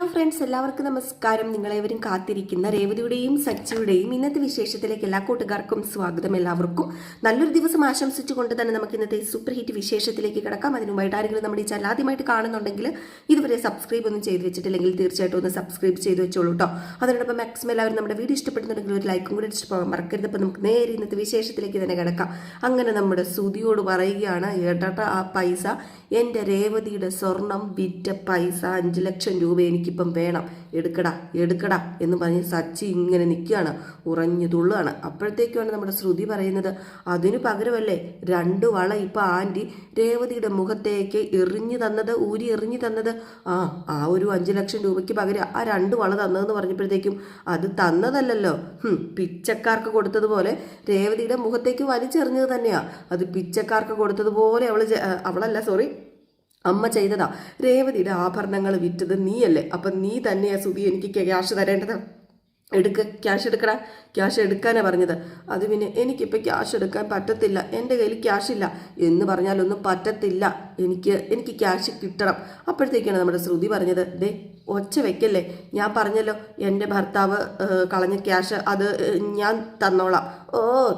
Friends എല്ലാവർക്കും നമസ്കാരം. നിങ്ങളേവരും കാത്തിരിക്കുന്ന രേവതിയുടെയും സച്ചിയുടെയും ഇന്നത്തെ വിശേഷത്തിലേക്ക് എല്ലാ കൂട്ടുകാർക്കും സ്വാഗതം. എല്ലാവർക്കും നല്ലൊരു ദിവസം ആശംസിച്ചുകൊണ്ട് തന്നെ നമുക്ക് ഇന്നത്തെ സൂപ്പർ ഹിറ്റ് വിശേഷത്തിലേക്ക് കിടക്കാം. അതിനുമായിട്ട് ആരെങ്കിലും നമ്മുടെ ഈ ചാനൽ ആദ്യമായിട്ട് കാണുന്നുണ്ടെങ്കിൽ ഇതുവരെ സബ്സ്ക്രൈബ് ഒന്നും ചെയ്ത് വെച്ചിട്ടില്ലെങ്കിൽ തീർച്ചയായിട്ടും ഒന്ന് സബ്സ്ക്രൈബ് ചെയ്ത് വെച്ചോളൂ കേട്ടോ. അതിനോടൊപ്പം മാക്സിമം എല്ലാവരും നമ്മുടെ വീഡിയോ ഇഷ്ടപ്പെടുന്നുണ്ടെങ്കിൽ ഒരു ലൈക്കും കൂടി ഇഷ്ടപ്പെടാൻ മറക്കരുത്. അപ്പോൾ നമുക്ക് നേരെ ഇന്നത്തെ വിശേഷത്തിലേക്ക് തന്നെ കിടക്കാം. അങ്ങനെ നമ്മുടെ സുധിയോട് പറയുകയാണ്, ഏട്ടാ ആ പൈസ എൻ്റെ രേവതിയുടെ സ്വർണം വിറ്റ പൈസ 5 ലക്ഷം രൂപ എനിക്കിപ്പം വേണം, എടുക്കടാ എന്ന് പറഞ്ഞ് സച്ചി ഇങ്ങനെ നിൽക്കുകയാണ്, ഉറഞ്ഞു തുള്ളുകയാണ്. അപ്പോഴത്തേക്കാണ് നമ്മുടെ ശ്രുതി പറയുന്നത്, അതിനു പകരമല്ലേ 2 വള ഇപ്പം ആൻറ്റി രേവതിയുടെ മുഖത്തേക്ക് ഊരി എറിഞ്ഞു തന്നത്. ആ ഒരു 5 ലക്ഷം രൂപയ്ക്ക് പകരം ആ 2 വള തന്നതെന്ന് പറഞ്ഞപ്പോഴത്തേക്കും അത് തന്നതല്ലല്ലോ, പിച്ചക്കാർക്ക് കൊടുത്തതുപോലെ രേവതിയുടെ മുഖത്തേക്ക് വലിച്ചെറിഞ്ഞത് തന്നെയാ. അത് പിച്ചക്കാർക്ക് കൊടുത്തതുപോലെ അമ്മ ചെയ്തതാ. രേവതിയുടെ ആഭരണങ്ങൾ വിറ്റത് നീയല്ലേ, അപ്പം നീ തന്നെയാ സുധി എനിക്ക് ക്യാഷ് തരേണ്ടത്. ക്യാഷ് എടുക്കാനാണ് പറഞ്ഞത്. അത് പിന്നെ എനിക്കിപ്പോൾ ക്യാഷ് എടുക്കാൻ പറ്റത്തില്ല, എൻ്റെ കയ്യിൽ ക്യാഷില്ല എന്ന് പറഞ്ഞാലൊന്നും പറ്റത്തില്ല, എനിക്ക് ക്യാഷ് കിട്ടണം. അപ്പോഴത്തേക്കാണ് നമ്മുടെ ശ്രുതി പറഞ്ഞത്, ഒച്ച വെക്കല്ലേ, ഞാൻ പറഞ്ഞല്ലോ എൻ്റെ ഭർത്താവ് കളഞ്ഞ ക്യാഷ് അത് ഞാൻ തന്നോളാം.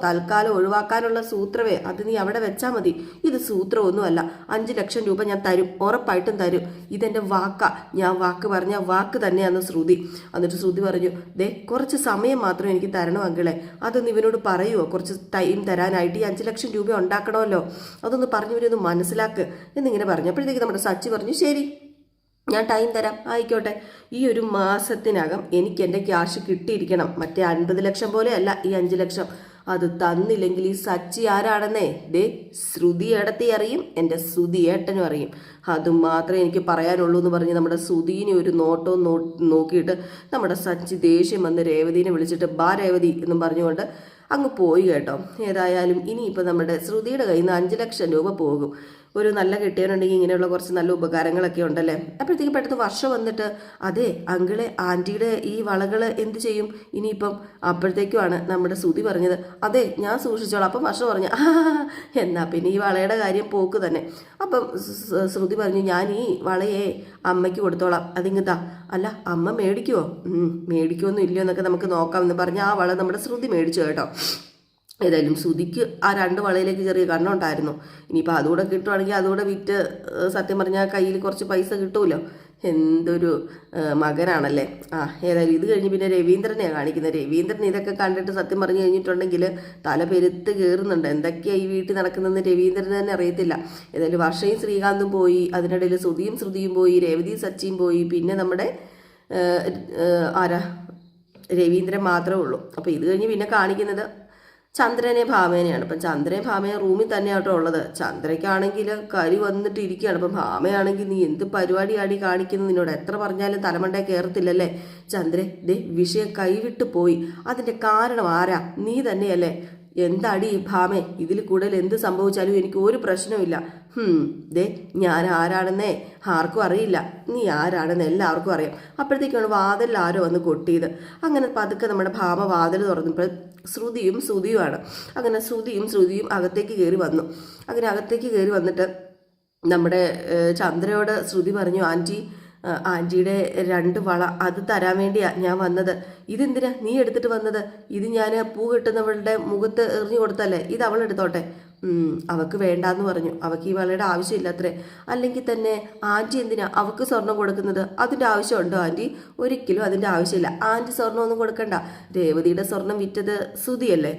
തൽക്കാലം ഒഴിവാക്കാനുള്ള സൂത്രമേ അത് നീ അവിടെ വെച്ചാൽ മതി. ഇത് സൂത്രമൊന്നുമല്ല, 5 ലക്ഷം രൂപ ഞാൻ തരും, ഉറപ്പായിട്ടും തരും. ഇതെൻ്റെ വാക്കാ, ഞാൻ വാക്ക് പറഞ്ഞ വാക്ക് തന്നെയാന്ന് ശ്രുതി. എന്നിട്ട് ശ്രുതി പറഞ്ഞു, കുറച്ച് സമയം മാത്രം എനിക്ക് തരണം അങ്കിളെ, അതൊന്ന് ഇവനോട് പറയുമോ, കുറച്ച് ടൈം തരാനായിട്ട്. ഈ 5 ലക്ഷം രൂപ ഉണ്ടാക്കണമല്ലോ, അതൊന്ന് പറഞ്ഞവരൊന്ന് മനസ്സിലാക്ക് എന്നിങ്ങനെ പറഞ്ഞു. അപ്പോഴത്തേക്ക് നമ്മുടെ സച്ചി പറഞ്ഞു, ശരി ഞാൻ ടൈം തരാം, ആയിക്കോട്ടെ. ഈ ഒരു മാസത്തിനകം എനിക്ക് എൻ്റെ ക്യാഷ് കിട്ടിയിരിക്കണം. മറ്റേ 50 ലക്ഷം പോലെ അല്ല ഈ 5 ലക്ഷം. അത് തന്നില്ലെങ്കിൽ ഈ സച്ചി ആരാണെന്നേ ശ്രുതി ഏടത്തി അറിയും, എൻ്റെ ശ്രുതി ഏട്ടനും അറിയും. അതുമാത്രമേ എനിക്ക് പറയാനുള്ളൂ എന്ന് പറഞ്ഞ് നമ്മുടെ ശ്രുതിനെ ഒരു നോട്ടവും നോക്കിയിട്ട് നമ്മുടെ സച്ചി ദേഷ്യം വന്ന് രേവതിനെ വിളിച്ചിട്ട് ബാ രേവതി എന്നും പറഞ്ഞുകൊണ്ട് അങ്ങ് പോയി കേട്ടോ. ഏതായാലും ഇനിയിപ്പോൾ നമ്മുടെ ശ്രുതിയുടെ കയ്യിൽ നിന്ന് 5 ലക്ഷം രൂപ പോകും. ഒരു നല്ല കെട്ടിയവനുണ്ടെങ്കിൽ ഇങ്ങനെയുള്ള കുറച്ച് നല്ല ഉപകാരങ്ങളൊക്കെ ഉണ്ടല്ലേ. അപ്പോഴത്തേക്ക് പെട്ടെന്ന് വർഷം വന്നിട്ട്, അതെ അങ്കിളെ ആൻറ്റിയുടെ ഈ വളകൾ എന്ത് ചെയ്യും ഇനിയിപ്പം? അപ്പോഴത്തേക്കുമാണ് നമ്മുടെ ശ്രുതി പറഞ്ഞത്, അതെ ഞാൻ സൂക്ഷിച്ചോളാം. അപ്പം വർഷം പറഞ്ഞു, എന്നാ പിന്നെ ഈ വളയുടെ കാര്യം പോക്ക് തന്നെ. അപ്പം ശ്രുതി പറഞ്ഞു, ഞാൻ ഈ വളയെ അമ്മയ്ക്ക് കൊടുത്തോളാം, അതിങ്ങത്താ. അല്ല അമ്മ മേടിക്കുമോ? മേടിക്കുമൊന്നും ഇല്ലയോ എന്നൊക്കെ നമുക്ക് നോക്കാം എന്ന് പറഞ്ഞ് ആ വള നമ്മുടെ ശ്രുതി മേടിച്ചു കേട്ടോ. ഏതായാലും ശ്രുതിക്ക് ആ 2 വളയിലേക്ക് ചെറിയ കണ്ണുണ്ടായിരുന്നു. ഇനിയിപ്പോൾ അതുകൂടെ കിട്ടുവാണെങ്കിൽ അതുകൂടെ വിറ്റ് സത്യം പറഞ്ഞാൽ കയ്യിൽ കുറച്ച് പൈസ കിട്ടുമല്ലോ. എന്തൊരു മകനാണല്ലേ. ഏതായാലും ഇത് കഴിഞ്ഞ് പിന്നെ രവീന്ദ്രനെയാണ് കാണിക്കുന്നത്. രവീന്ദ്രൻ ഇതൊക്കെ കണ്ടിട്ട് സത്യം പറഞ്ഞു കഴിഞ്ഞിട്ടുണ്ടെങ്കിൽ തല പെരുത്ത് കയറുന്നുണ്ട്. എന്തൊക്കെയാണ് ഈ വീട്ടിൽ നടക്കുന്നതെന്ന് രവീന്ദ്രന് തന്നെ അറിയത്തില്ല. ഏതായാലും വർഷയും ശ്രീകാന്തും പോയി, അതിനിടയിൽ ശ്രുതിയും പോയി, രേവതിയും സച്ചിയും പോയി, പിന്നെ നമ്മുടെ രവീന്ദ്രൻ മാത്രമേ ഉള്ളൂ. അപ്പോൾ ഇത് കഴിഞ്ഞ് പിന്നെ കാണിക്കുന്നത് ചന്ദ്രനെ ഭാമേനെയാണ്. അപ്പം ചന്ദ്രനെ ഭാമയെ റൂമിൽ തന്നെയാട്ടോ ഉള്ളത്. ചന്ദ്രയ്ക്കാണെങ്കിൽ കരി വന്നിട്ട് ഇരിക്കുകയാണ്. അപ്പം ഭാമയാണെങ്കിൽ നീ എന്ത് പരിപാടിയാടി കാണിക്കുന്നു, നിന്നോട് എത്ര പറഞ്ഞാലും തലമണ്ടേ കയറത്തില്ലല്ലേ. ചന്ദ്രൻ വിഷയം കൈവിട്ട് പോയി, അതിൻ്റെ കാരണം ആരാ? നീ തന്നെയല്ലേ. എന്താടി ഭാമേ, ഇതിൽ കൂടുതൽ എന്ത് സംഭവിച്ചാലും എനിക്ക് ഒരു പ്രശ്നവുമില്ല. ഞാൻ ആരാണെന്നേ ആർക്കും അറിയില്ല, നീ ആരാണെന്ന് എല്ലാവർക്കും അറിയാം. അപ്പോഴത്തേക്കാണ് വാതിലിൽ ആരോ വന്ന് കൊട്ടിയത്. അങ്ങനെ പതുക്കെ നമ്മുടെ ഭാമ വാതിൽ തുറന്നപ്പോൾ ശ്രുതിയുമാണ്. അങ്ങനെ ശ്രുതിയും അകത്തേക്ക് കയറി വന്നു. അങ്ങനെ അകത്തേക്ക് കയറി വന്നിട്ട് നമ്മുടെ ചന്ദ്രയോട് ശ്രുതി പറഞ്ഞു, ആൻറ്റിയുടെ 2 വള അത് തരാൻ വേണ്ടിയാണ് ഞാൻ വന്നത്. ഇതെന്തിനാ നീ എടുത്തിട്ട് വന്നത്? ഇത് ഞാൻ പൂ കെട്ടുന്നവളുടെ മുഖത്ത് എറിഞ്ഞു കൊടുത്തല്ലേ, ഇത് അവൾ എടുത്തോട്ടെ. അവൾക്ക് വേണ്ടാന്ന് പറഞ്ഞു, അവൾക്ക് ഈ വളയുടെ ആവശ്യമില്ലത്രേ. അല്ലെങ്കിൽ തന്നെ ആൻറ്റി എന്തിനാ അവൾക്ക് സ്വർണം കൊടുക്കുന്നത്? അതിൻ്റെ ആവശ്യമുണ്ടോ ആൻറ്റി? ഒരിക്കലും അതിൻ്റെ ആവശ്യമില്ല. ആൻറ്റി സ്വർണ്ണമൊന്നും കൊടുക്കണ്ട. രേവതിയുടെ സ്വർണം വിറ്റത് ശ്രുതിയല്ലേ.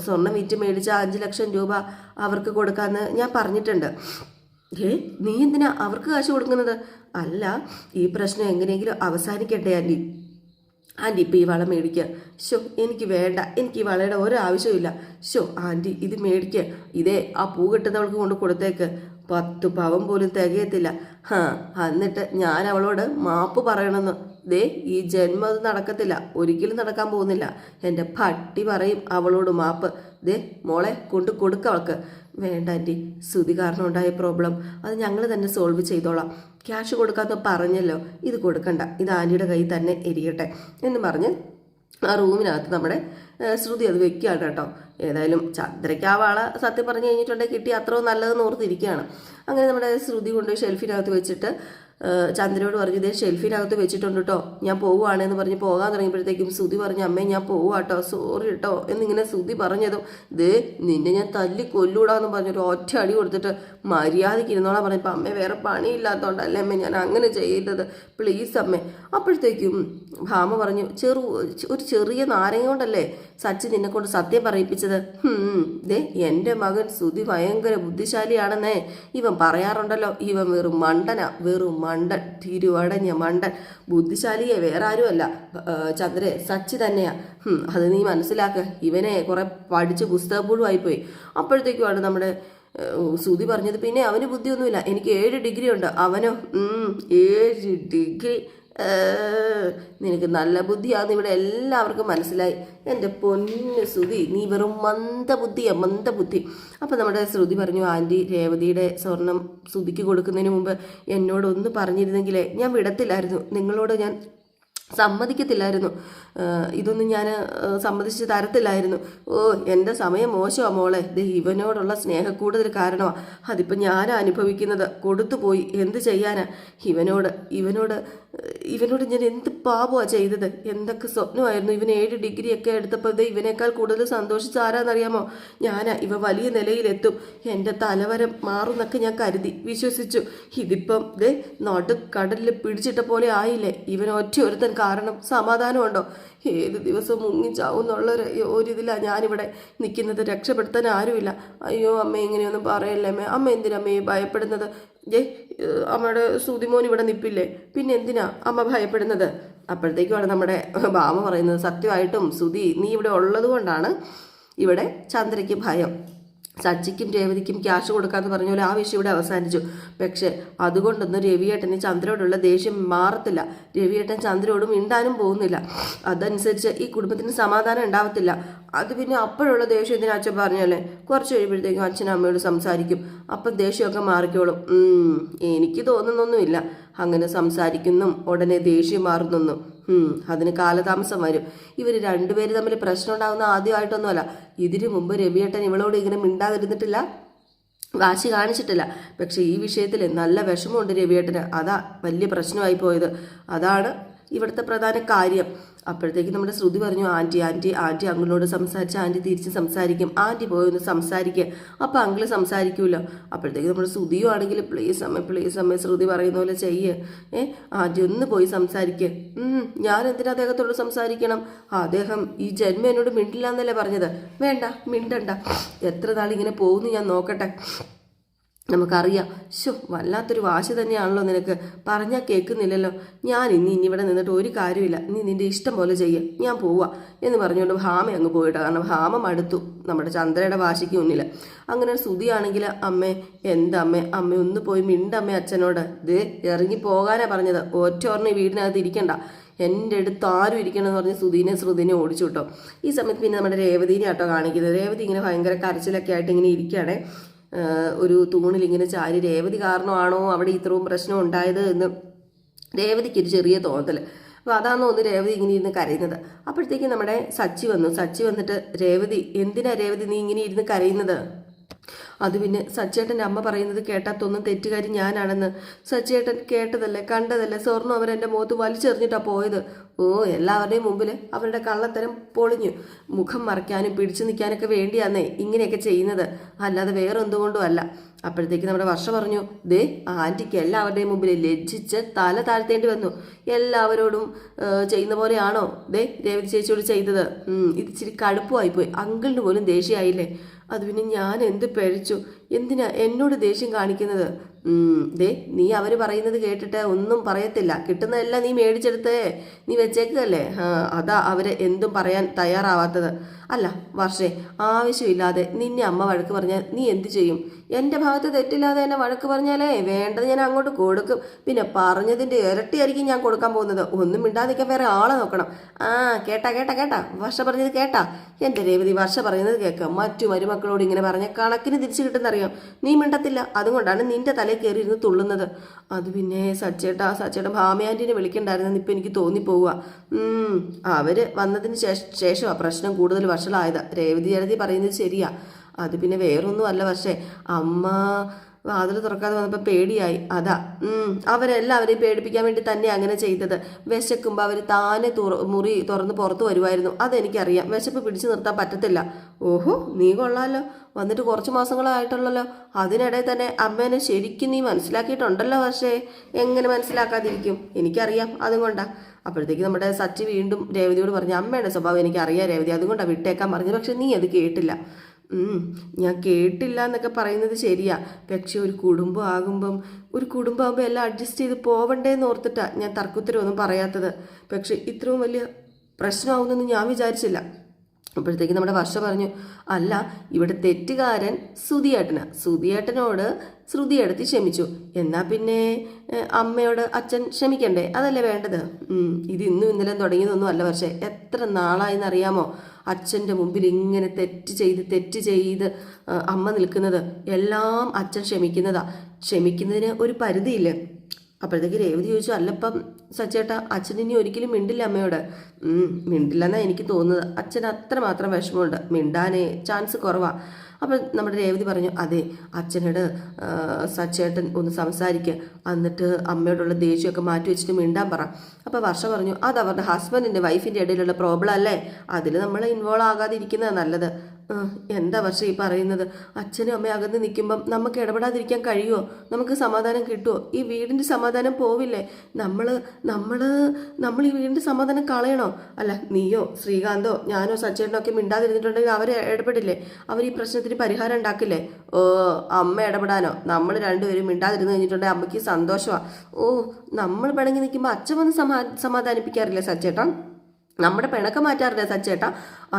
സ്വർണം വിറ്റ് മേടിച്ച 5 ലക്ഷം രൂപ അവർക്ക് കൊടുക്കാമെന്ന് ഞാൻ പറഞ്ഞിട്ടുണ്ട്. നീ എന്തിനാ അവർക്ക് കാശ് കൊടുക്കുന്നത്? അല്ല, ഈ പ്രശ്നം എങ്ങനെയെങ്കിലും അവസാനിക്കട്ടെ ആൻറ്റി. ഇപ്പം ഈ വള മേടിക്കുക. എനിക്ക് വേണ്ട, എനിക്ക് ഈ വളയുടെ ഒരാവശ്യമില്ല. ആൻറ്റി ഇത് മേടിക്കുക. ആ പൂ കെട്ടുന്നവൾക്ക് കൊണ്ട് കൊടുത്തേക്ക്. 10 പവൻ പോലും തികയത്തില്ല. എന്നിട്ട് ഞാൻ അവളോട് മാപ്പ് പറയണമെന്ന്. ഈ ജന്മം അത് നടക്കത്തില്ല, ഒരിക്കലും നടക്കാൻ പോകുന്നില്ല. എൻ്റെ പട്ടി പറയും അവളോട് മാപ്പ്. മോളെ കൊണ്ട് കൊടുക്ക അവൾക്ക്. വേണ്ട ആൻറ്റി, ശ്രുതി കാരണം ഉണ്ടായ പ്രോബ്ലം അത് ഞങ്ങൾ തന്നെ സോൾവ് ചെയ്തോളാം. ക്യാഷ് കൊടുക്കാമെന്ന് പറഞ്ഞല്ലോ, ഇത് കൊടുക്കണ്ട, ഇത് ആൻറ്റിയുടെ കയ്യിൽ തന്നെ എരിയട്ടെ എന്ന് പറഞ്ഞ് ആ റൂമിനകത്ത് നമ്മുടെ ശ്രുതി അത് വെക്കുകയാണ് കേട്ടോ. ഏതായാലും ചന്ദ്രയ്ക്ക് ആ വാള സത്യം പറഞ്ഞു കഴിഞ്ഞിട്ടുണ്ടെങ്കിൽ കിട്ടി അത്രയും നല്ലതെന്ന് ഓർത്തിരിക്കുകയാണ്. അങ്ങനെ നമ്മുടെ ശ്രുതി കൊണ്ട് ഷെൽഫിനകത്ത് വെച്ചിട്ട് ചന്ദ്രയോട് പറഞ്ഞു ഇതേ ഷെൽഫിനകത്ത് വെച്ചിട്ടുണ്ട് കേട്ടോ, ഞാൻ പോവുകയാണെന്ന് പറഞ്ഞ് പോകാൻ തുടങ്ങിയപ്പോഴത്തേക്കും ശ്രുതി പറഞ്ഞു അമ്മേ ഞാൻ പോവാട്ടോ, സോറി കേട്ടോ എന്നിങ്ങനെ ശ്രുതി പറഞ്ഞതും ദേ നിന്നെ ഞാൻ തല്ലി കൊല്ലൂടാന്ന് പറഞ്ഞൊരു ഒറ്റ അടി കൊടുത്തിട്ട് മര്യാദയ്ക്ക് ഇരുന്നോളാൻ പറഞ്ഞപ്പോൾ അമ്മ വേറെ പണിയില്ലാത്തതുകൊണ്ടല്ലേ അമ്മേ ഞാൻ അങ്ങനെ ചെയ്തത്, പ്ലീസ് അമ്മേ. അപ്പോഴത്തേക്കും ഭാമ പറഞ്ഞു ഒരു ചെറിയ നാരങ്ങ കൊണ്ടല്ലേ സച്ചി നിന്നെ കൊണ്ട് സത്യം പറയിപ്പിച്ചത്. ദേ എൻ്റെ മകൻ ശ്രുതി ഭയങ്കര ബുദ്ധിശാലിയാണെന്നേ ഇവൻ പറയാറുണ്ടല്ലോ, ഇവൻ വെറും മണ്ടനാ, വെറും മണ്ടൻ, തിരുവടഞ്ഞ മണ്ടൻ, ബുദ്ധിശാലിയെ വേറെ ആരുമല്ല ചന്ദ്രേ സച്ചി തന്നെയാ. അത് നീ മനസ്സിലാക്ക, ഇവനെ കുറെ പഠിച്ച് പുസ്തകപ്പുഴുവായിപ്പോയി. അപ്പോഴത്തേക്കുമാണ് നമ്മുടെ ശ്രുതി പറഞ്ഞത് പിന്നെ അവന് ബുദ്ധിയൊന്നുമില്ല, എനിക്ക് 7 ഡിഗ്രി ഉണ്ട്, അവനോ 7 ഡിഗ്രി. നിനക്ക് നല്ല ബുദ്ധിയാന്ന് ഇവിടെ എല്ലാവർക്കും മനസ്സിലായി. എൻ്റെ പൊന്നു ശ്രുതി നീ വെറും മന്ദബുദ്ധിയാ, മന്ദബുദ്ധി. അപ്പം നമ്മുടെ ശ്രുതി പറഞ്ഞു ആൻറ്റി രേവതിയുടെ സ്വർണം ശ്രുതിക്ക് കൊടുക്കുന്നതിന് മുമ്പ് എന്നോടൊന്ന് പറഞ്ഞിരുന്നെങ്കിലേ ഞാൻ വിടത്തില്ലായിരുന്നു, നിങ്ങളോട് ഞാൻ സമ്മതിക്കത്തില്ലായിരുന്നു, ഇതൊന്നും ഞാൻ സമ്മതിച്ച് തരത്തില്ലായിരുന്നു. ഓ എൻ്റെ സമയം മോശമാണ് മോളെ, ഇത് ഇവനോടുള്ള സ്നേഹക്കൂടുതൽ കാരണമാണ്, അതിപ്പോൾ ഞാൻ അനുഭവിക്കുന്നത്. കൊടുത്തു പോയി, എന്ത് ചെയ്യാനാ. ഇവനോട് ഞാൻ എന്ത് പാപമാണ് ചെയ്തത്, എന്തൊക്കെ സ്വപ്നമായിരുന്നു. ഇവൻ 7 ഡിഗ്രിയൊക്കെ എടുത്തപ്പോൾ ഇത് ഇവനേക്കാൾ കൂടുതൽ സന്തോഷിച്ച ആരാന്നറിയാമോ ഇവ വലിയ നിലയിലെത്തും, എൻ്റെ തലവരം മാറുന്നൊക്കെ ഞാൻ കരുതി വിശ്വസിച്ചു. ഇതിപ്പം ഇത് നടുക്കടലിൽ പിടിച്ചിട്ട പോലെ ആയില്ലേ. ഇവൻ ഒരുത്തൻ കാരണം സമാധാനമുണ്ടോ? ഏത് ദിവസവും മുങ്ങിച്ചാവുന്നുള്ള ഒരിതിലാണ് ഞാനിവിടെ നിൽക്കുന്നത്, രക്ഷപ്പെടുത്താൻ ആരുമില്ല. അയ്യോ അമ്മ ഇങ്ങനെയൊന്നും പറയല്ലേ അമ്മ, അമ്മ എന്തിനമ്മയെ ഭയപ്പെടുന്നത്? അമ്മയുടെ ശ്രുതിമോൻ ഇവിടെ നിൽപ്പില്ലേ, പിന്നെ എന്തിനാ അമ്മ ഭയപ്പെടുന്നത്? അപ്പോഴത്തേക്കുമാണ് നമ്മുടെ ഭാമ പറയുന്നത് സത്യമായിട്ടും ശ്രുതി നീ ഇവിടെ ഉള്ളത് കൊണ്ടാണ് ഇവിടെ ചന്ദ്രയ്ക്ക് ഭയം. സച്ചിക്കും രേവതിക്കും ക്യാഷ് കൊടുക്കാമെന്ന് പറഞ്ഞ പോലെ ആ വിഷയം ഇവിടെ അവസാനിച്ചു. പക്ഷെ അതുകൊണ്ടൊന്നും രവിയേട്ടന് ചന്ദ്രയോടുള്ള ദേഷ്യം മാറത്തില്ല. രവിയേട്ടൻ ചന്ദ്രയോടും മിണ്ടാനും പോകുന്നില്ല. അതനുസരിച്ച് ഈ കുടുംബത്തിന് സമാധാനം ഉണ്ടാവത്തില്ല. അത് പിന്നെ അപ്പോഴുള്ള ദേഷ്യം എന്തിനാ അച്ഛൻ പറഞ്ഞല്ലേ, കുറച്ച് കഴിയുമ്പോഴത്തേക്കും അച്ഛനും അമ്മയോട് സംസാരിക്കും, അപ്പം ദേഷ്യമൊക്കെ മാറിക്കോളും. എനിക്ക് തോന്നുന്നൊന്നുമില്ല അങ്ങനെ സംസാരിക്കുന്നും ഉടനെ ദേഷ്യം മാറുന്നൊന്നും. അതിന് കാലതാമസം വരും. ഇവർ രണ്ടുപേര് തമ്മിൽ പ്രശ്നം ഉണ്ടാകുന്ന ആദ്യമായിട്ടൊന്നുമല്ല. ഇതിനു മുമ്പ് രവിയേട്ടൻ ഇവളോട് ഇങ്ങനെ മിണ്ടാതിരുന്നിട്ടില്ല, വാശി കാണിച്ചിട്ടില്ല. പക്ഷെ ഈ വിഷയത്തിൽ നല്ല വിഷമമുണ്ട് രവിയേട്ടന്. അതാ വലിയ പ്രശ്നമായി പോയത്. അതാണ് ഇവിടുത്തെ പ്രധാന കാര്യം. അപ്പോഴത്തേക്ക് നമ്മുടെ ശ്രുതി പറഞ്ഞു ആൻറ്റി അങ്കിളിനോട് സംസാരിച്ച് ആൻറ്റി തിരിച്ച് സംസാരിക്കും, ആൻറ്റി പോയി ഒന്ന് സംസാരിക്കുക, അപ്പോൾ അങ്കിള് സംസാരിക്കുമല്ലോ. അപ്പോഴത്തേക്ക് നമ്മുടെ ശ്രുതിയും ആണെങ്കിൽ പ്ലീസ് അമ്മ ശ്രുതി പറയുന്ന പോലെ ചെയ്യ്, ആൻറ്റി ഒന്ന് പോയി സംസാരിക്കുക. ഞാൻ എന്തിനാ അദ്ദേഹത്തോട് സംസാരിക്കണം? അദ്ദേഹം ഈ ജന്മം എന്നോട് മിണ്ടില്ല എന്നല്ലേ പറഞ്ഞത്. വേണ്ട, മിണ്ടണ്ട, എത്ര നാളിങ്ങനെ പോകുന്നു ഞാൻ നോക്കട്ടെ. നമുക്കറിയാം. വല്ലാത്തൊരു വാശി തന്നെയാണല്ലോ നിനക്ക്, പറഞ്ഞാൽ കേൾക്കുന്നില്ലല്ലോ. ഞാൻ ഇനി ഇവിടെ നിന്നിട്ട് ഒരു കാര്യമില്ല, നീ നിൻ്റെ ഇഷ്ടം പോലെ ചെയ്യുക, ഞാൻ പോവാ എന്ന് പറഞ്ഞുകൊണ്ട് ഭാമ അങ്ങ് പോയിട്ടാ. കാരണം ഭാമ മടുത്തു നമ്മുടെ ചന്ദ്രയുടെ വാശിക്ക് മുന്നിൽ. അങ്ങനെ ശ്രുതിയാണെങ്കിൽ അമ്മ ഒന്ന് പോയി മിണ്ടമ്മേ അച്ഛനോട്, ഇത് ഇറങ്ങി പോകാനാണ് പറഞ്ഞത്, ഒറ്റ ഈ വീടിനകത്ത് ഇരിക്കണ്ട, എൻ്റെ അടുത്ത് ആരും ഇരിക്കണമെന്ന് പറഞ്ഞ് ശ്രുതിനെ ഓടിച്ചു കേട്ടോ. ഈ സമയത്ത് പിന്നെ നമ്മുടെ രേവതിനെ ആട്ടോ കാണിക്കുന്നത്. രേവതി ഇങ്ങനെ ഭയങ്കര കരച്ചിലൊക്കെ ആയിട്ട് ഇങ്ങനെ ഇരിക്കുകയാണേ. ഒരു തൂണിൽ ഇങ്ങനെ ചാരി. രേവതി കാരണമാണോ അവിടെ ഇത്രയും പ്രശ്നം ഉണ്ടായത് എന്ന് രേവതിക്കൊരു ചെറിയ തോന്നൽ. അപ്പോൾ അതാണെന്ന് ഒന്ന് രേവതി ഇങ്ങനെ ഇരുന്ന് കരയുന്നത്. അപ്പോഴത്തേക്കും നമ്മുടെ സച്ചി വന്നിട്ട് രേവതി എന്തിനാ രേവതി നീ ഇങ്ങനെ ഇരുന്ന് കരയുന്നത്? അത് പിന്നെ സച്ചേട്ടൻ്റെ അമ്മ പറയുന്നത് കേട്ടാത്തൊന്നും തെറ്റുകാരി ഞാനാണെന്ന്. സച്ചേട്ടൻ കേട്ടതല്ലേ കണ്ടതല്ലേ, സ്വർണ്ണം അവരെൻ്റെ മുഖത്ത് വലിച്ചെറിഞ്ഞിട്ടാണ് പോയത്. എല്ലാവരുടെയും മുമ്പിൽ അവരുടെ കള്ളത്തരം പൊളിഞ്ഞു. മുഖം മറയ്ക്കാനും പിടിച്ചു നിൽക്കാനൊക്കെ വേണ്ടിയാന്നേ ഇങ്ങനെയൊക്കെ ചെയ്യുന്നത്, അല്ലാതെ വേറെ എന്തുകൊണ്ടും അല്ല. അപ്പോഴത്തേക്ക് നമ്മുടെ വർഷ പറഞ്ഞു, ദേ ആൻറ്റിക്ക് എല്ലാവരുടെയും മുമ്പിൽ ലജ്ജിച്ച് തല താഴ്ത്തേണ്ടി വന്നു. എല്ലാവരോടും ചെയ്യുന്ന പോലെയാണോ ദേ രേവതി ചേച്ചിയോട് ചെയ്തത്? ഇത് ഇച്ചിരി കടുപ്പമായിപ്പോയി, അങ്കിളിന് പോലും ദേഷ്യമായില്ലേ. അത് പിന്നെ ഞാൻ എന്ത് പഴിച്ചു, എന്തിനാ എന്നോട് ദേഷ്യം കാണിക്കുന്നത്? ദേ നീ അവർ പറയുന്നത് കേട്ടിട്ട് ഒന്നും പറയത്തില്ല, കിട്ടുന്നതെല്ലാം നീ മേടിച്ചെടുത്തേ നീ വെച്ചേക്കല്ലേ. അതാ അവരെ എന്തും പറയാൻ തയ്യാറാവാത്തത്. അല്ല വർഷേ, ആവശ്യമില്ലാതെ നിന്നെ അമ്മ വഴക്ക് പറഞ്ഞാൽ നീ എന്ത് ചെയ്യും? എൻ്റെ ഭാഗത്ത് തെറ്റില്ലാതെ എന്നെ വഴക്ക് പറഞ്ഞാലേ വേണ്ടത് ഞാൻ അങ്ങോട്ട് കൊടുക്കും. പിന്നെ പറഞ്ഞതിൻ്റെ ഇരട്ടിയായിരിക്കും ഞാൻ കൊടുക്കാൻ പോകുന്നത്. ഒന്നും മിണ്ടാതിരിക്കാൻ വേറെ ആളെ നോക്കണം. കേട്ടാ വർഷ പറഞ്ഞത് കേട്ടാ? എൻ്റെ രേവതി വർഷ പറയുന്നത് കേൾക്കാം. മറ്റു മരുമക്കളോട് ഇങ്ങനെ പറഞ്ഞ കണക്കിന് തിരിച്ചു കിട്ടുന്നറിയാം. നീ മിണ്ടത്തില്ല, അതുകൊണ്ടാണ് നിന്റെ തലയിൽ കയറി ഇരുന്ന് തുള്ളുന്നത്. അത് പിന്നെ സച്ചേട്ടൻ ഭാമയാൻറ്റിനെ വിളിക്കണ്ടായിരുന്നെന്ന് ഇപ്പം എനിക്ക് തോന്നിപ്പോവുക. അവർ വന്നതിന് ശേഷമാണ് പ്രശ്നം കൂടുതൽ വഷളായത്. രേവതി പറയുന്നത് ശരിയാ. അത് പിന്നെ വേറൊന്നും അല്ല. പക്ഷേ അമ്മ വാതിൽ തുറക്കാതെ വന്നപ്പോൾ പേടിയായി. അതാ അവരെല്ലാവരെയും പേടിപ്പിക്കാൻ വേണ്ടി തന്നെ അങ്ങനെ ചെയ്തത്. വിശക്കുമ്പോൾ അവർ താനെ മുറി തുറന്ന് പുറത്ത് വരുമായിരുന്നു. അതെനിക്കറിയാം. വിശപ്പ് പിടിച്ചു നിർത്താൻ പറ്റത്തില്ല. ഓഹോ, നീ കൊള്ളാലോ, വന്നിട്ട് കുറച്ച് മാസങ്ങളായിട്ടുള്ളല്ലോ. അതിനിടയിൽ തന്നെ അമ്മേനെ ശരിക്കും നീ മനസ്സിലാക്കിയിട്ടുണ്ടല്ലോ. പക്ഷേ എങ്ങനെ മനസ്സിലാക്കാതിരിക്കും? എനിക്കറിയാം, അതുകൊണ്ടാ. അപ്പോഴത്തേക്ക് നമ്മുടെ സച്ചി വീണ്ടും രേവതിയോട് പറഞ്ഞു, അമ്മയുടെ സ്വഭാവം എനിക്കറിയാം രേവതി, അതുകൊണ്ടാണ് വിട്ടേക്കാൻ പറഞ്ഞത്. പക്ഷെ നീ അത് കേട്ടില്ല. ഞാൻ കേട്ടില്ല എന്നൊക്കെ പറയുന്നത് ശരിയാ. പക്ഷെ ഒരു കുടുംബമാകുമ്പോൾ എല്ലാം അഡ്ജസ്റ്റ് ചെയ്ത് പോവണ്ടേന്ന് ഓർത്തിട്ടാ ഞാൻ തർക്കുത്തരമൊന്നും പറയാത്തത്. പക്ഷെ ഇത്രയും വലിയ പ്രശ്നമാവുമെന്ന് ഞാൻ വിചാരിച്ചില്ല. അപ്പോഴത്തേക്ക് നമ്മുടെ വർഷ പറഞ്ഞു, അല്ല, ഇവിടെ തെറ്റുകാരൻ സുധിയേട്ടനോട് ശ്രുതിയെടുത്ത് ക്ഷമിച്ചു. എന്നാൽ പിന്നെ അമ്മയോട് അച്ഛൻ ക്ഷമിക്കണ്ടേ? അതല്ലേ വേണ്ടത്. ഇത് ഇന്നും ഇന്നലെ തുടങ്ങിയതൊന്നും അല്ല. പക്ഷേ എത്ര നാളായെന്നറിയാമോ അച്ഛൻ്റെ മുമ്പിൽ ഇങ്ങനെ തെറ്റ് ചെയ്ത് അമ്മ നിൽക്കുന്നത്? എല്ലാം അച്ഛൻ ക്ഷമിക്കുന്നതിന് ഒരു പരിധിയില്ലേ? അപ്പോഴത്തേക്ക് രേവതി ചോദിച്ചു, അല്ലപ്പം സച്ചേട്ടാ, അച്ഛൻ ഇനി ഒരിക്കലും മിണ്ടില്ല അമ്മയോട്? മിണ്ടില്ലെന്നാണ് എനിക്ക് തോന്നുന്നത്. അച്ഛൻ അത്രമാത്രം വിഷമമുണ്ട്, മിണ്ടാനേ ചാൻസ് കുറവാണ്. അപ്പോൾ നമ്മുടെ രേവതി പറഞ്ഞു, അതെ, അച്ഛനോട് സച്ചേട്ടൻ ഒന്ന് സംസാരിക്കുക, എന്നിട്ട് അമ്മയോടുള്ള ദേഷ്യമൊക്കെ മാറ്റി വെച്ചിട്ട് മിണ്ടാൻ പറ. അപ്പോൾ വർഷ പറഞ്ഞു, അത് അവരുടെ ഹസ്ബൻഡിൻ്റെ വൈഫിൻ്റെ ഇടയിലുള്ള പ്രോബ്ലം അല്ലേ, അതിൽ നമ്മൾ ഇൻവോൾവ് ആകാതിരിക്കുന്നതാണ് നല്ലത്. എന്താ വർഷം ഈ പറയുന്നത്? അച്ഛനും അമ്മയും അകന്ന് നിൽക്കുമ്പം നമുക്ക് ഇടപെടാതിരിക്കാൻ കഴിയുമോ? നമുക്ക് സമാധാനം കിട്ടുമോ? ഈ വീടിൻ്റെ സമാധാനം പോവില്ലേ? നമ്മൾ ഈ വീടിൻ്റെ സമാധാനം കളയണോ? അല്ല, നീയോ ശ്രീകാന്തോ ഞാനോ സച്ചേട്ടനോ ഒക്കെ മിണ്ടാതിരുന്നിട്ടുണ്ടെങ്കിൽ അവരെ ഇടപെടില്ലേ? അവർ ഈ പ്രശ്നത്തിന് പരിഹാരം ഉണ്ടാക്കില്ലേ? അമ്മ ഇടപെടാനോ? നമ്മൾ രണ്ടുപേരും മിണ്ടാതിരുന്ന് കഴിഞ്ഞിട്ടുണ്ടെങ്കിൽ അമ്മയ്ക്ക് സന്തോഷമാണ്. നമ്മൾ പിണങ്ങി നിൽക്കുമ്പോൾ അച്ഛൻ വന്ന് സമാധാനിപ്പിക്കാറില്ലേ സച്ചേട്ടൻ? നമ്മുടെ പിണക്കം മാറ്റാറില്ല സച്ചേട്ടാ.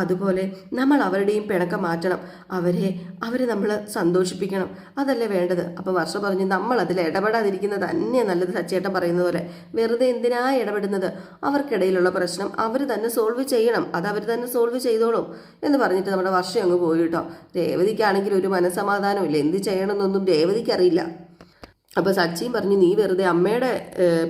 അതുപോലെ നമ്മൾ അവരുടെയും പിണക്കം മാറ്റണം. അവരെ നമ്മൾ സന്തോഷിപ്പിക്കണം. അതല്ലേ വേണ്ടത്. അപ്പം വർഷ പറഞ്ഞു, നമ്മൾ അതിൽ ഇടപെടാതിരിക്കുന്നത് തന്നെയാണ് നല്ലത്. സച്ചേട്ടൻ പറയുന്നത് പോലെ വെറുതെ എന്തിനാ ഇടപെടുന്നത്? അവർക്കിടയിലുള്ള പ്രശ്നം അവർ തന്നെ സോൾവ് ചെയ്യണം. അത് അവർ തന്നെ സോൾവ് ചെയ്തോളും എന്ന് പറഞ്ഞിട്ട് നമ്മുടെ വർഷം അങ്ങ് പോയി കേട്ടോ. രേവതിക്കാണെങ്കിൽ ഒരു മനസ്സമാധാനമില്ല. എന്ത് ചെയ്യണമെന്നൊന്നും രേവതിക്കറിയില്ല. അപ്പോൾ സച്ചിയും പറഞ്ഞു, നീ വെറുതെ അമ്മയുടെ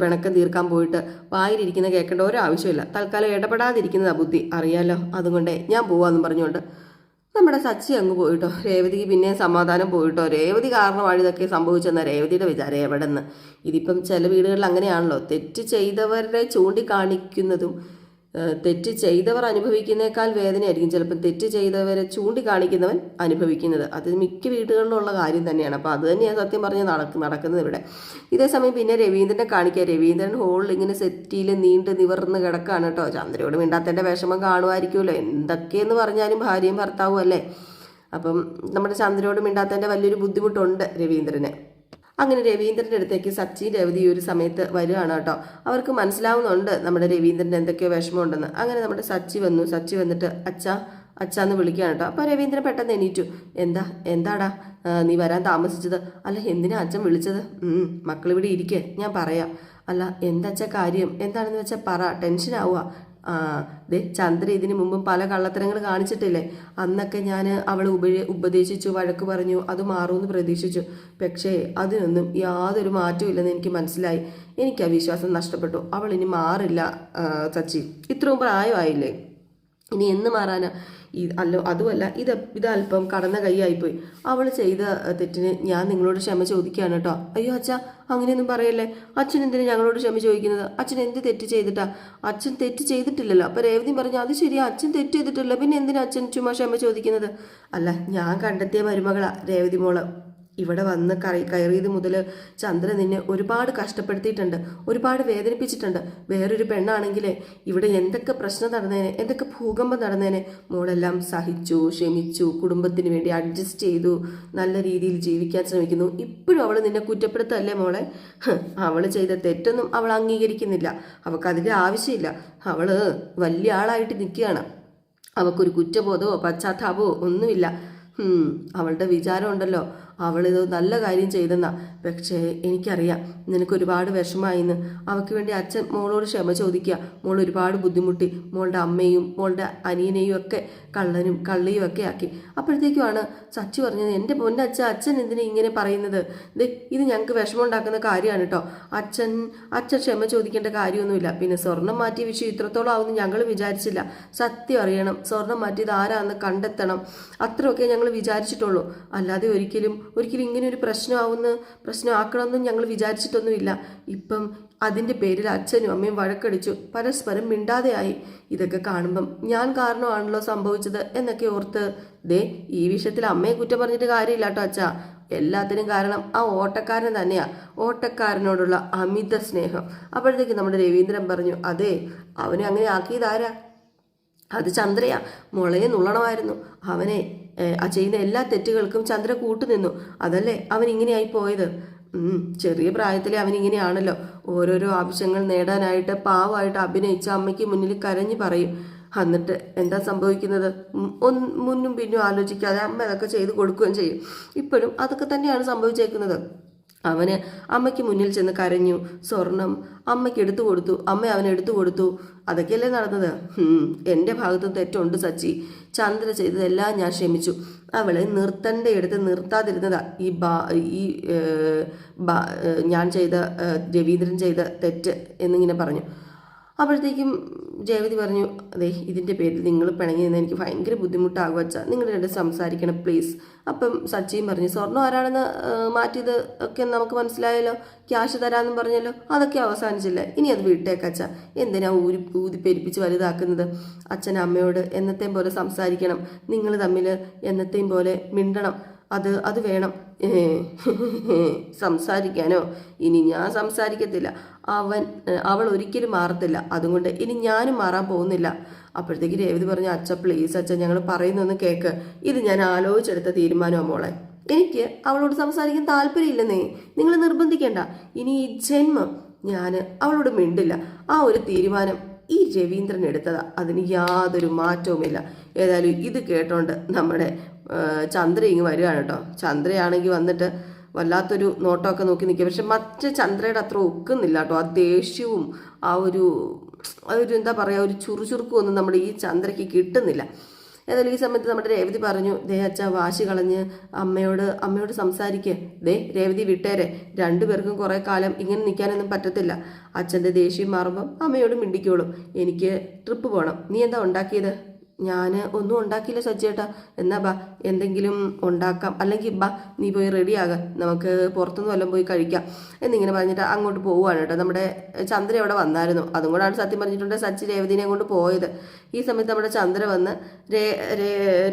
പിണക്കം തീർക്കാൻ പോയിട്ട് വായിലിരിക്കുന്ന കേൾക്കേണ്ട ഒരാവശ്യമില്ല. തൽക്കാലം ഇടപെടാതിരിക്കുന്നതാണ് ബുദ്ധി, അറിയാലോ. അതുകൊണ്ട് ഞാൻ പോവാമെന്നും പറഞ്ഞുകൊണ്ട് നമ്മുടെ സച്ചി അങ്ങ് പോയിട്ടോ. രേവതിക്ക് പിന്നെ സമാധാനം പോയിട്ടോ. രേവതി കാരണമാണ് ഇതൊക്കെ സംഭവിച്ചെന്ന രേവതിയുടെ വിചാരം. എവിടെ നിന്ന്? ഇതിപ്പം ചില വീടുകളിൽ അങ്ങനെയാണല്ലോ, തെറ്റ് ചെയ്തവരെ ചൂണ്ടിക്കാണിക്കുന്നതും തെറ്റ് ചെയ്തവർ അനുഭവിക്കുന്നേക്കാൾ വേദനയായിരിക്കും ചിലപ്പോൾ തെറ്റ് ചെയ്തവരെ ചൂണ്ടിക്കാണിക്കുന്നവൻ അനുഭവിക്കുന്നത്. അത് മിക്ക വീടുകളിലുള്ള കാര്യം തന്നെയാണ്. അപ്പോൾ അത് തന്നെയാണ് സത്യം പറഞ്ഞ് നടക്കുന്നത് ഇവിടെ. ഇതേസമയം പിന്നെ രവീന്ദ്രനെ കാണിക്കുക. രവീന്ദ്രൻ ഹോളിൽ ഇങ്ങനെ സെറ്റിയിൽ നീണ്ട് നിവർന്ന് കിടക്കുകയാണ് കേട്ടോ. ചന്ദ്രയോട് മിണ്ടാത്തതിൻ്റെ വിഷമം കാണുമായിരിക്കുമല്ലോ. എന്തൊക്കെയെന്ന് പറഞ്ഞാലും ഭാര്യയും ഭർത്താവും അല്ലേ. അപ്പം നമ്മുടെ ചന്ദ്രയോട് മിണ്ടാത്തതിൻ്റെ വലിയൊരു ബുദ്ധിമുട്ടുണ്ട് രവീന്ദ്രന്. അങ്ങനെ രവീന്ദ്രൻ്റെ അടുത്തേക്ക് സച്ചിൻ രവതി ഒരു സമയത്ത് വരികയാണ് കേട്ടോ. അവർക്ക് മനസ്സിലാവുന്നുണ്ട് നമ്മുടെ രവീന്ദ്രൻ്റെ എന്തൊക്കെയോ വിഷമമുണ്ടെന്ന്. അങ്ങനെ നമ്മുടെ സച്ചി വന്നിട്ട് അച്ഛാന്ന് വിളിക്കുകയാണ് കേട്ടോ. അപ്പോൾ രവീന്ദ്രൻ പെട്ടെന്ന് എണീറ്റു. എന്താടാ നീ വരാൻ താമസിച്ചത്? അല്ല, എന്തിനാ അച്ഛൻ വിളിച്ചത്? മക്കളിവിടെ ഇരിക്കേ, ഞാൻ പറയാം. അല്ല, എന്താ കാര്യം? എന്താണെന്ന് വെച്ചാൽ പറ, ടെൻഷനാവുക. ചന്ദ്ര ഇതിനു മുമ്പും പല കള്ളത്തരങ്ങൾ കാണിച്ചിട്ടില്ലേ? അന്നൊക്കെ ഞാൻ അവൾ ഉപദേശിച്ചു, വഴക്ക് പറഞ്ഞു, അത് മാറുമെന്ന് പ്രതീക്ഷിച്ചു. പക്ഷേ അതിനൊന്നും യാതൊരു മാറ്റവും ഇല്ലെന്ന് എനിക്ക് മനസ്സിലായി. എനിക്ക് ആ വിശ്വാസം നഷ്ടപ്പെട്ടു. അവൾ ഇനി മാറില്ല സച്ചി. ഇത്രയും പ്രായമായില്ലേ, ഇനി എന്ന് മാറാനാ? അതുമല്ല, ഇതല്പം കടന്ന കൈയായിപ്പോയി. അവൾ ചെയ്ത തെറ്റിന് ഞാൻ നിങ്ങളോട് ക്ഷമ ചോദിക്കുകയാണ് കേട്ടോ. അയ്യോ അച്ഛാ, അങ്ങനെയൊന്നും പറയല്ലേ. അച്ഛൻ എന്തിനാ ഞങ്ങളോട് ക്ഷമ ചോദിക്കുന്നത്? അച്ഛൻ എന്ത് തെറ്റ് ചെയ്തിട്ടാ? അച്ഛൻ തെറ്റ് ചെയ്തിട്ടില്ലല്ലോ. അപ്പോൾ രേവതി പറഞ്ഞു, അത് ശരിയാ, അച്ഛൻ തെറ്റ് ചെയ്തിട്ടില്ല, പിന്നെ എന്തിനാ അച്ഛൻ ചുമ്മാ ക്ഷമ ചോദിക്കുന്നത്? അല്ല, ഞാൻ കണ്ടെത്തിയ മരുമകളാ രേവതി മോള്. ഇവിടെ വന്ന് കയറിയത് മുതൽ ചന്ദ്ര നിന്നെ ഒരുപാട് കഷ്ടപ്പെടുത്തിയിട്ടുണ്ട്, ഒരുപാട് വേദനിപ്പിച്ചിട്ടുണ്ട്. വേറൊരു പെണ്ണാണെങ്കിലേ ഇവിടെ എന്തൊക്കെ പ്രശ്നം നടന്നേനെ, എന്തൊക്കെ ഭൂകമ്പം നടന്നേനെ. മോളെല്ലാം സഹിച്ചു, ക്ഷമിച്ചു, കുടുംബത്തിന് വേണ്ടി അഡ്ജസ്റ്റ് ചെയ്തു, നല്ല രീതിയിൽ ജീവിക്കാൻ ശ്രമിക്കുന്നു. ഇപ്പോഴും അവൾ നിന്നെ കുറ്റപ്പെടുത്തല്ലേ മോളെ? അവൾ ചെയ്ത തെറ്റൊന്നും അവൾ അംഗീകരിക്കുന്നില്ല. അവൾക്ക് അതിൻ്റെ ആവശ്യമില്ല. അവൾ വലിയ ആളായിട്ട് നിൽക്കുകയാണ്. അവൾക്കൊരു കുറ്റബോധമോ പശ്ചാത്താപമോ ഒന്നുമില്ല. അവളുടെ വിചാരമുണ്ടല്ലോ, അവളിത് നല്ല കാര്യം ചെയ്തെന്നാ. പക്ഷേ എനിക്കറിയാം നിനക്കൊരുപാട് വിഷമമായിന്ന്. അവൾക്ക് വേണ്ടി അച്ഛൻ മോളോട് ക്ഷമ ചോദിക്കുക. മോൾ ഒരുപാട് ബുദ്ധിമുട്ടി. മോളുടെ അമ്മയും മോളുടെ അനിയനെയും ഒക്കെ കള്ളനും കള്ളിയും ഒക്കെ ആക്കി. അപ്പോഴത്തേക്കുമാണ് സച്ചി പറഞ്ഞത്, എൻ്റെ അച്ഛൻ എന്തിനാ ഇങ്ങനെ പറയുന്നത്? ഇത് ഞങ്ങൾക്ക് വിഷമമുണ്ടാക്കുന്ന കാര്യമാണ് കേട്ടോ. അച്ഛൻ ക്ഷമ ചോദിക്കേണ്ട കാര്യമൊന്നുമില്ല. പിന്നെ സ്വർണം മാറ്റിയ വിഷയം ഇത്രത്തോളം ആവുമെന്ന് ഞങ്ങൾ വിചാരിച്ചില്ല. സത്യം അറിയണം, സ്വർണം മാറ്റിയത് ആരാന്ന് കണ്ടെത്തണം, അത്രയൊക്കെ ഞങ്ങൾ വിചാരിച്ചിട്ടുള്ളൂ. അല്ലാതെ ഒരിക്കലും ഒരിക്കലും ഇങ്ങനെ ഒരു പ്രശ്നമാക്കണമെന്നും ഞങ്ങൾ വിചാരിച്ചിട്ടൊന്നുമില്ല. ഇപ്പം അതിൻ്റെ പേരിൽ അച്ഛനും അമ്മയും വഴക്കടിച്ചു, പരസ്പരം മിണ്ടാതെയായി. ഇതൊക്കെ കാണുമ്പം ഞാൻ കാരണമാണല്ലോ സംഭവിച്ചത് എന്നൊക്കെ ഓർത്ത് ഈ വിഷയത്തിൽ അമ്മയെ കുറ്റം പറഞ്ഞിട്ട് കാര്യമില്ല കേട്ടോ അച്ഛാ. എല്ലാത്തിനും കാരണം ആ ഓട്ടക്കാരൻ തന്നെയാ, ഓട്ടക്കാരനോടുള്ള അമിത സ്നേഹം. അപ്പോഴത്തേക്ക് നമ്മുടെ രവീന്ദ്രൻ പറഞ്ഞു, അതെ അവനെ അങ്ങനെ ആക്കിയതാരാ? അത് ചന്ദ്രയാ. മുളയെ നുള്ളണമായിരുന്നു. അവനെ ചെയ്യുന്ന എല്ലാ തെറ്റുകൾക്കും ചന്ദ്ര കൂട്ടുനിന്നു. അതല്ലേ അവൻ ഇങ്ങനെയായി പോയത്. ചെറിയ പ്രായത്തിലെ അവനിങ്ങനെയാണല്ലോ. ഓരോരോ ആവശ്യങ്ങൾ നേടാനായിട്ട് പാവമായിട്ട് അഭിനയിച്ച അമ്മയ്ക്ക് മുന്നിൽ കരഞ്ഞു പറയും. എന്നിട്ട് എന്താ സംഭവിക്കുന്നത്? മുന്നും പിന്നും ആലോചിക്കാതെ അമ്മ അതൊക്കെ ചെയ്ത് കൊടുക്കുകയും ചെയ്യും. ഇപ്പോഴും അതൊക്കെ തന്നെയാണ് സംഭവിച്ചേക്കുന്നത്. അവന് അമ്മയ്ക്ക് മുന്നിൽ ചെന്ന് കരഞ്ഞു, സ്വർണം അമ്മയ്ക്ക് എടുത്തു കൊടുത്തു, അമ്മ അവന് എടുത്തു കൊടുത്തു. അതൊക്കെയല്ലേ നടന്നത്. എൻ്റെ ഭാഗത്തും തെറ്റുണ്ട് സച്ചി. ചന്ദ്ര ചെയ്തതെല്ലാം ഞാൻ ക്ഷമിച്ചു. അവളെ നിർത്തേണ്ട എടുത്ത് നിർത്താതിരുന്നതാ ഞാൻ ചെയ്ത രവീന്ദ്രൻ ചെയ്ത തെറ്റ് എന്നിങ്ങനെ പറഞ്ഞു. അപ്പോഴത്തേക്കും ജയവതി പറഞ്ഞു, അതെ ഇതിൻ്റെ പേരിൽ നിങ്ങൾ പിണങ്ങി നിന്ന് എനിക്ക് ഭയങ്കര ബുദ്ധിമുട്ടാകും അച്ഛാ, നിങ്ങൾ രണ്ട് സംസാരിക്കണം പ്ലീസ്. അപ്പം സച്ചിയും പറഞ്ഞു, സ്വർണ്ണം ആരാണെന്ന് മാറ്റിയത് ഒക്കെ നമുക്ക് മനസ്സിലായല്ലോ, ക്യാഷ് തരാമെന്നും പറഞ്ഞല്ലോ, അതൊക്കെ അവസാനിച്ചില്ല, ഇനി അത് വിട്ടേക്കച്ഛ. എന്തിനാ ഊതി പെരുപ്പിച്ച് വലുതാക്കുന്നത്? അച്ഛൻ അമ്മയോട് എന്നത്തെയും പോലെ സംസാരിക്കണം, നിങ്ങൾ തമ്മിൽ എന്നത്തെയും പോലെ മിണ്ടണം, അത് വേണം. സംസാരിക്കാനോ? ഇനി ഞാൻ സംസാരിക്കത്തില്ല. അവൾ ഒരിക്കലും മാറത്തില്ല, അതുകൊണ്ട് ഇനി ഞാനും മാറാൻ പോകുന്നില്ല. അപ്പോഴത്തേക്ക് രേവതി പറഞ്ഞു, അച്ഛ പ്ലീസ് അച്ഛൻ ഞങ്ങൾ പറയുന്നൊന്ന് കേൾക്ക്, ഇത് ഞാൻ ആലോചിച്ചെടുത്ത തീരുമാനമാണ് മോളെ. എനിക്ക് അവളോട് സംസാരിക്കാൻ താല്പര്യമില്ലെന്നേ, നിങ്ങൾ നിർബന്ധിക്കേണ്ട. ഇനി ഈ ജന്മം ഞാൻ അവളോട് മിണ്ടില്ല. ആ ഒരു തീരുമാനം ഈ രവീന്ദ്രൻ എടുത്തതാ, അതിന് യാതൊരു മാറ്റവുമില്ല. ഏതായാലും ഇത് കേട്ടോണ്ട് നമ്മുടെ ചന്ദ്ര ഇങ്ങ് വരികയാണ് കേട്ടോ. ചന്ദ്രയാണെങ്കിൽ വന്നിട്ട് വല്ലാത്തൊരു നോട്ടമൊക്കെ നോക്കി നിൽക്കുക. പക്ഷെ മറ്റേ ചന്ദ്രയുടെ അത്ര ഒക്കുന്നില്ല കേട്ടോ. ആ ദേഷ്യവും ആ ഒരു എന്താ പറയുക, ഒരു ചുറുചുറുക്കും ഒന്നും നമ്മുടെ ഈ ചന്ദ്രയ്ക്ക് കിട്ടുന്നില്ല. ഏതായാലും ഈ സമയത്ത് നമ്മുടെ രേവതി പറഞ്ഞു, അച്ഛ വാശി കളഞ്ഞ് അമ്മയോട് സംസാരിക്കുക. രേവതി വിട്ടേരെ, രണ്ടുപേർക്കും കുറേ കാലം ഇങ്ങനെ നിൽക്കാനൊന്നും പറ്റത്തില്ല. അച്ഛൻ്റെ ദേഷ്യം മാറുമ്പം അമ്മയോട് മിണ്ടിക്കോളും. എനിക്ക് ട്രിപ്പ് പോകണം. നീ എന്താ ഉണ്ടാക്കിയത്? ഞാൻ ഒന്നും ഉണ്ടാക്കിയില്ല സജ്ജേട്ടാ. എന്നാ ബാ എന്തെങ്കിലും ഉണ്ടാക്കാം, അല്ലെങ്കിൽ ബാ നീ പോയി റെഡിയാകാം, നമുക്ക് പുറത്തുനിന്ന് വല്ലതും പോയി കഴിക്കാം എന്നിങ്ങനെ പറഞ്ഞിട്ട് അങ്ങോട്ട് പോവുകയാണ് കേട്ടോ. നമ്മുടെ ചന്ദ്ര അവിടെ വന്നായിരുന്നു, അതും കൂടാണ് സത്യം പറഞ്ഞിട്ടുണ്ട് സച്ചി രേവതിനെ കൊണ്ട് പോയത്. ഈ സമയത്ത് നമ്മുടെ ചന്ദ്ര വന്ന്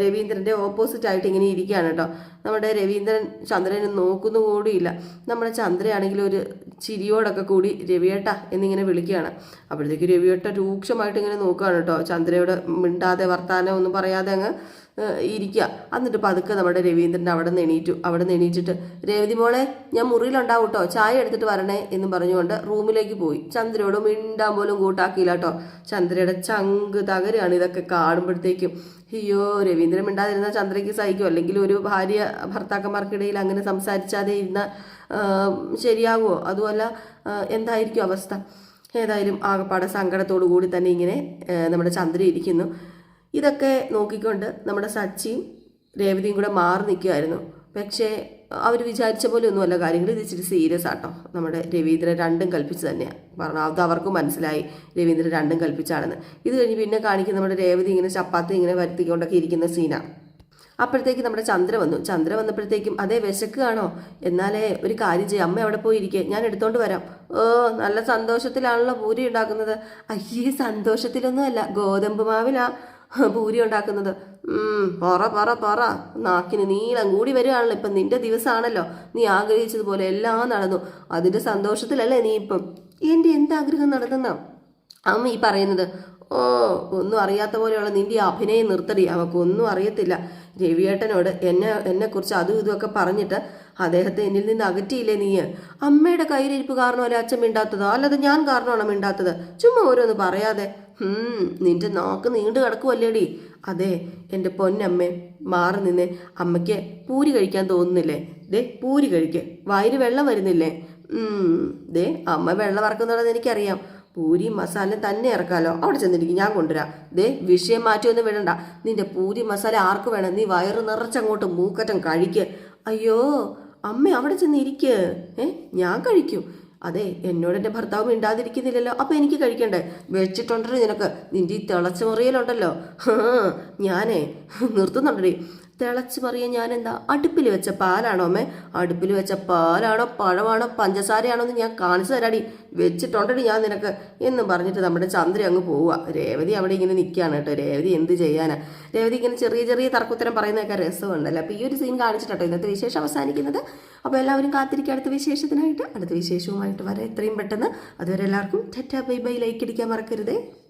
രവീന്ദ്രൻ്റെ ഓപ്പോസിറ്റ് ആയിട്ട് ഇങ്ങനെ ഇരിക്കുകയാണ് കേട്ടോ. നമ്മുടെ രവീന്ദ്രൻ ചന്ദ്രനെ നോക്കുന്നു കൂടിയില്ല. നമ്മുടെ ചന്ദ്രയാണെങ്കിൽ ഒരു ചിരിയോടൊക്കെ കൂടി രവിയേട്ട എന്നിങ്ങനെ വിളിക്കുകയാണ്. അപ്പോഴത്തേക്ക് രവിയേട്ട രൂക്ഷമായിട്ട് ഇങ്ങനെ നോക്കുകയാണ് കേട്ടോ. ചന്ദ്രയോട് മിണ്ടാതെ വർത്താനം ഒന്നും പറയാതെ അങ്ങ് ഇരിക്കുക. എന്നിട്ട് പതുക്കെ നമ്മുടെ രവീന്ദ്രൻ അവിടെ നിന്ന് എണീറ്റിട്ട്, രേവതി മോളെ ഞാൻ മുറിയിലുണ്ടാവും കേട്ടോ, ചായ എടുത്തിട്ട് വരണേ എന്ന് പറഞ്ഞുകൊണ്ട് റൂമിലേക്ക് പോയി. ചന്ദ്രയോട് മിണ്ടാൻ പോലും കൂട്ടാക്കിയില്ല കേട്ടോ. ചന്ദ്രയുടെ ചങ്ക് തകരാണ് ഇതൊക്കെ കാണുമ്പോഴത്തേക്കും. അയ്യോ, രവീന്ദ്രൻ മിണ്ടാതിരുന്ന ചന്ദ്രയ്ക്ക് സഹിക്കും. അല്ലെങ്കിൽ ഒരു ഭാര്യ ഭർത്താക്കന്മാർക്കിടയിൽ അങ്ങനെ സംസാരിച്ചാതെ ഇരുന്ന ശരിയാകുമോ? അതുമല്ല എന്തായിരിക്കും അവസ്ഥ? ഏതായാലും ആകപ്പാടെ സങ്കടത്തോടു കൂടി തന്നെ ഇങ്ങനെ നമ്മുടെ ചന്ദ്ര ഇരിക്കുന്നു. ഇതൊക്കെ നോക്കിക്കൊണ്ട് നമ്മുടെ സച്ചിയും രേവതിയും കൂടെ മാറി നിൽക്കുമായിരുന്നു. പക്ഷേ അവർ വിചാരിച്ച പോലെ ഒന്നുമല്ല കാര്യങ്ങൾ. ഇത് ഇച്ചിരി സീരിയസ് ആട്ടോ. നമ്മുടെ രവീന്ദ്രൻ രണ്ടും കൽപ്പിച്ച് തന്നെയാണ് പറഞ്ഞു. അത് അവർക്കും മനസ്സിലായി രവീന്ദ്രൻ രണ്ടും കൽപ്പിച്ചാണെന്ന്. ഇത് കഴിഞ്ഞ് പിന്നെ കാണിക്കുന്ന നമ്മുടെ രേവതി ഇങ്ങനെ ചപ്പാത്തി ഇങ്ങനെ വരുത്തിക്കൊണ്ടൊക്കെ ഇരിക്കുന്ന സീനാണ്. അപ്പോഴത്തേക്ക് നമ്മുടെ ചന്ദ്ര വന്നപ്പോഴത്തേക്കും അതേ വിശക്കുകയാണോ? എന്നാലേ ഒരു കാര്യം ചെയ്യാം, അമ്മ അവിടെ പോയി ഇരിക്കുക, ഞാൻ എടുത്തോണ്ട് വരാം. നല്ല സന്തോഷത്തിലാണല്ലോ പൂരി ഉണ്ടാക്കുന്നത്. അയ്യേ, സന്തോഷത്തിലൊന്നും അല്ല, ഗോതമ്പ് മാവിലാ പൂരി ഉണ്ടാക്കുന്നത്. പറ നാക്കിന് നീളം കൂടി വരികയാണല്ലോ. ഇപ്പം നിന്റെ ദിവസമാണല്ലോ, നീ ആഗ്രഹിച്ചതുപോലെ എല്ലാം നടന്നു. അതിൻ്റെ സന്തോഷത്തിലല്ലേ നീ ഇപ്പം? എൻ്റെ എന്താഗ്രഹം നടത്തുന്ന അമ്മ ഈ പറയുന്നത്? ഒന്നും അറിയാത്ത പോലെയുള്ള നിന്റെ അഭിനയം നിർത്തടി, അവൾക്കൊന്നും അറിയത്തില്ല. രവിയേട്ടനോട് എന്നെക്കുറിച്ച് അതും ഇതുമൊക്കെ പറഞ്ഞിട്ട് അദ്ദേഹത്തെ എന്നിൽ നിന്ന് അകറ്റിയില്ലേ നീ? അമ്മയുടെ കയ്യിലിരിപ്പ് കാരണമല്ലേ അച്ഛൻ മിണ്ടാത്തതോ? അല്ലാതെ ഞാൻ കാരണമാണോ മിണ്ടാത്തത്? ചുമ്മാ ഓരോന്ന് പറയാതെ. നിന്റെ നാക്ക് നീണ്ടു കിടക്കുമല്ലേടി? അതെ എൻ്റെ പൊന്നമ്മേ, മാറി നിന്നേ. അമ്മയ്ക്ക് പൂരി കഴിക്കാൻ തോന്നുന്നില്ലേ? പൂരി കഴിക്ക്, വായിൽ വെള്ളം വരുന്നില്ലേ? അമ്മ വെള്ളം ഇറക്കുന്നുണ്ടെന്ന് എനിക്കറിയാം. പൂരി മസാല തന്നെ ഇറക്കാമല്ലോ. അവിടെ ചെന്നിരിക്കും, ഞാൻ കൊണ്ടുവരാം. വിഷയം മാറ്റിയൊന്നും വിടണ്ട. നിന്റെ പൂരി മസാല ആർക്ക് വേണം? നീ വയറ് നിറച്ചങ്ങോട്ട് മൂക്കറ്റം കഴിക്ക്. അയ്യോ അമ്മ, അവിടെ ചെന്നിരിക്ക്. ഞാൻ കഴിക്കും. അതെ, എന്നോട് എൻ്റെ ഭർത്താവ് മിണ്ടാതിരിക്കുന്നില്ലല്ലോ, അപ്പം എനിക്ക് കഴിക്കണ്ടേ? വെച്ചിട്ടുണ്ടല്ലോ നിനക്ക്, നിൻ്റെ ഈ തിളച്ച മുറിയിലുണ്ടല്ലോ. ഞാനേ നിർത്തുന്നുണ്ടേ. തിളച്ച് പറയാൻ ഞാനെന്താ അടുപ്പിൽ വെച്ച പാലാണോ അമ്മേ? അടുപ്പിൽ വെച്ച പാലാണോ പഴമാണോ പഞ്ചസാരയാണോ എന്ന് ഞാൻ കാണിച്ചു തരാടി, വെച്ചിട്ടുണ്ടടി ഞാൻ നിനക്ക് എന്ന് പറഞ്ഞിട്ട് നമ്മുടെ ചന്ദ്ര അങ്ങ് പോവുക. രേവതി അവിടെ ഇങ്ങനെ നിൽക്കുകയാണ് കേട്ടോ. രേവതി എന്ത് ചെയ്യാനാ? രേവതി ഇങ്ങനെ ചെറിയ ചെറിയ തർക്കുത്തരം പറയുന്നതൊക്കെ രസമുണ്ടല്ലോ. അപ്പോൾ ഈ ഒരു സീൻ കാണിച്ചിട്ടോ ഇന്നത്തെ വിശേഷം അവസാനിക്കുന്നത്. അപ്പോൾ എല്ലാവരും കാത്തിരിക്കുക അടുത്ത വിശേഷത്തിനായിട്ട്. അടുത്ത വിശേഷവുമായിട്ട് വരെ എത്രയും പെട്ടെന്ന്. അതുവരെ എല്ലാവർക്കും ടാറ്റാ ബൈ ബൈ. ലൈക്ക് അടിക്കാൻ മറക്കരുതേ.